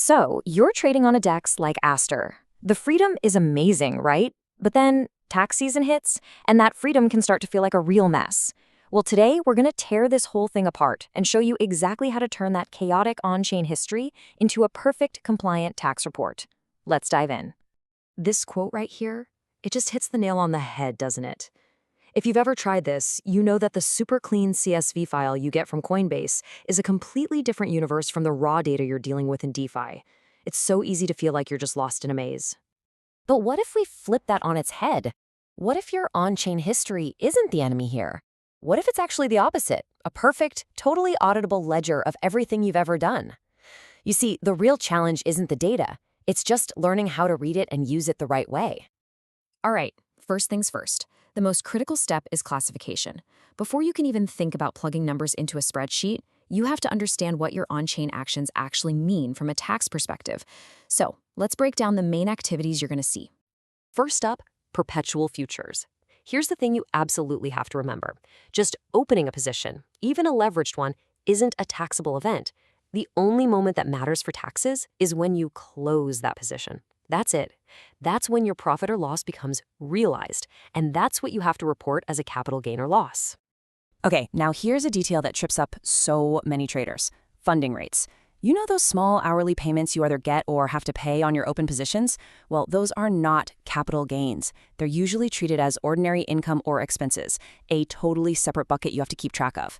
So, you're trading on a DEX like Aster. The freedom is amazing, right? But then tax season hits, and that freedom can start to feel like a real mess. Well, today we're going to tear this whole thing apart and show you exactly how to turn that chaotic on-chain history into a perfect compliant tax report. Let's dive in. This quote right here, it just hits the nail on the head, doesn't it? If you've ever tried this, you know that the super clean CSV file you get from Coinbase is a completely different universe from the raw data you're dealing with in DeFi. It's so easy to feel like you're just lost in a maze. But what if we flip that on its head? What if your on-chain history isn't the enemy here? What if it's actually the opposite, a perfect, totally auditable ledger of everything you've ever done? You see, the real challenge isn't the data. It's just learning how to read it and use it the right way. All right, first things first. The most critical step is classification. Before you can even think about plugging numbers into a spreadsheet, you have to understand what your on-chain actions actually mean from a tax perspective. So, let's break down the main activities you're going to see. First up, perpetual futures. Here's the thing you absolutely have to remember. Just opening a position, even a leveraged one, isn't a taxable event. The only moment that matters for taxes is when you close that position. That's it. That's when your profit or loss becomes realized, and that's what you have to report as a capital gain or loss. Okay, now here's a detail that trips up so many traders. Funding rates. You know those small hourly payments you either get or have to pay on your open positions? Well, those are not capital gains. They're usually treated as ordinary income or expenses, a totally separate bucket you have to keep track of.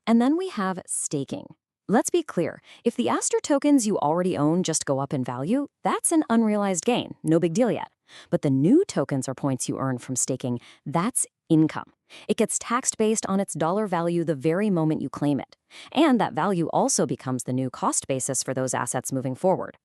And then we have staking. Let's be clear, if the Aster tokens you already own just go up in value, that's an unrealized gain, no big deal yet. But the new tokens or points you earn from staking, that's income. It gets taxed based on its dollar value the very moment you claim it. And that value also becomes the new cost basis for those assets moving forward.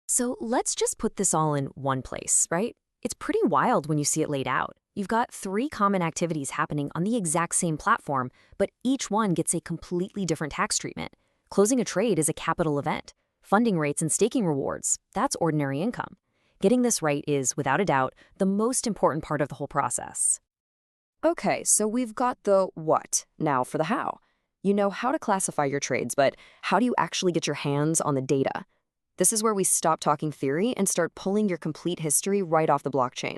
So let's just put this all in one place, right? It's pretty wild when you see it laid out. You've got 3 common activities happening on the exact same platform, but each one gets a completely different tax treatment. Closing a trade is a capital event. Funding rates and staking rewards, that's ordinary income. Getting this right is, without a doubt, the most important part of the whole process. Okay, so we've got the what. Now for the how. You know how to classify your trades, but how do you actually get your hands on the data? This is where we stop talking theory and start pulling your complete history right off the blockchain.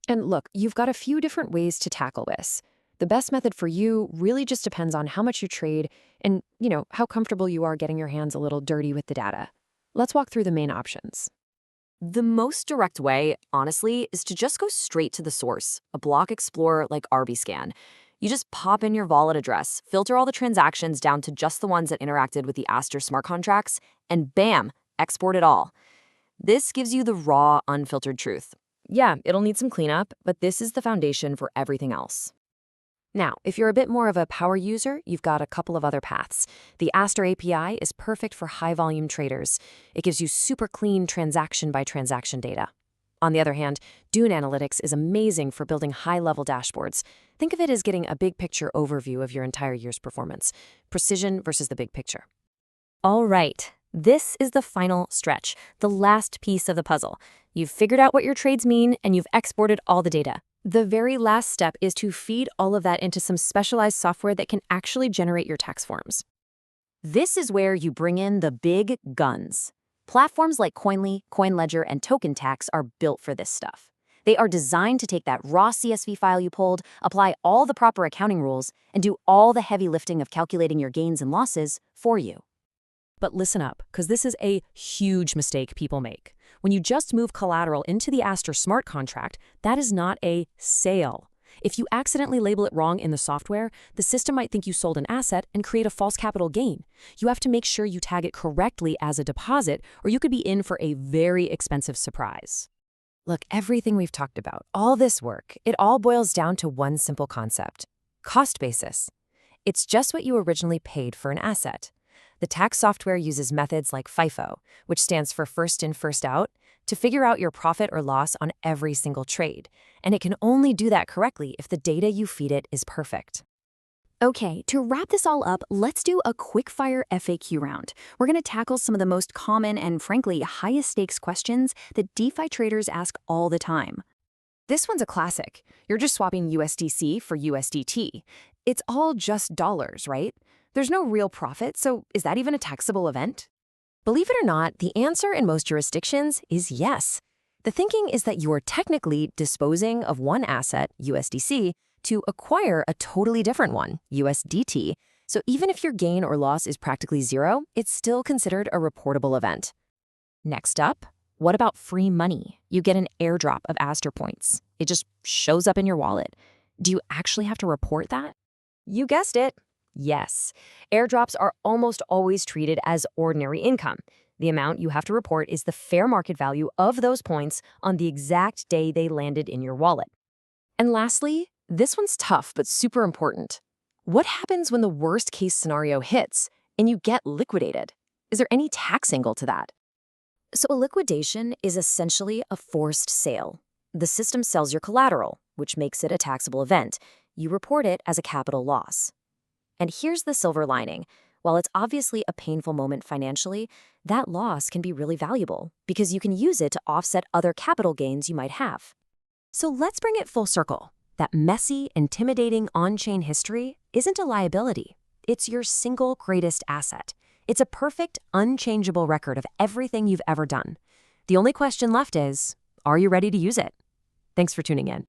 And look, you've got a few different ways to tackle this. The best method for you really just depends on how much you trade and, how comfortable you are getting your hands a little dirty with the data. Let's walk through the main options. The most direct way, honestly, is to just go straight to the source, a block explorer like RBScan. You just pop in your wallet address, filter all the transactions down to just the ones that interacted with the Aster smart contracts, and bam, export it all. This gives you the raw, unfiltered truth. Yeah, it'll need some cleanup, but this is the foundation for everything else. Now, if you're a bit more of a power user, you've got a couple of other paths. The Aster API is perfect for high-volume traders. It gives you super clean transaction-by-transaction data. On the other hand, Dune Analytics is amazing for building high-level dashboards. Think of it as getting a big-picture overview of your entire year's performance. Precision versus the big picture. All right, this is the final stretch, the last piece of the puzzle. You've figured out what your trades mean, and you've exported all the data. The very last step is to feed all of that into some specialized software that can actually generate your tax forms. This is where you bring in the big guns. Platforms like Coinly, CoinLedger, and TokenTax are built for this stuff. They are designed to take that raw CSV file you pulled, apply all the proper accounting rules, and do all the heavy lifting of calculating your gains and losses for you. But listen up, because this is a huge mistake people make. When you just move collateral into the Aster smart contract, that is not a sale. If you accidentally label it wrong in the software, the system might think you sold an asset and create a false capital gain. You have to make sure you tag it correctly as a deposit, or you could be in for a very expensive surprise. Look, everything we've talked about, all this work, it all boils down to one simple concept: cost basis. It's just what you originally paid for an asset. The tax software uses methods like FIFO, which stands for first in, first out, to figure out your profit or loss on every single trade. And it can only do that correctly if the data you feed it is perfect. Okay, to wrap this all up, let's do a quick-fire FAQ round. We're going to tackle some of the most common and, frankly, highest-stakes questions that DeFi traders ask all the time. This one's a classic. You're just swapping USDC for USDT. It's all just dollars, right? There's no real profit, so is that even a taxable event? Believe it or not, the answer in most jurisdictions is yes. The thinking is that you are technically disposing of one asset, USDC, to acquire a totally different one, USDT. So even if your gain or loss is practically zero, it's still considered a reportable event. Next up, what about free money? You get an airdrop of Aster points. It just shows up in your wallet. Do you actually have to report that? You guessed it. Yes. Airdrops are almost always treated as ordinary income. The amount you have to report is the fair market value of those points on the exact day they landed in your wallet. And lastly, this one's tough but super important. What happens when the worst case scenario hits and you get liquidated? Is there any tax angle to that? So a liquidation is essentially a forced sale. The system sells your collateral, which makes it a taxable event. You report it as a capital loss. And here's the silver lining. While it's obviously a painful moment financially, that loss can be really valuable because you can use it to offset other capital gains you might have. So let's bring it full circle. That messy, intimidating on-chain history isn't a liability. It's your single greatest asset. It's a perfect, unchangeable record of everything you've ever done. The only question left is, are you ready to use it? Thanks for tuning in.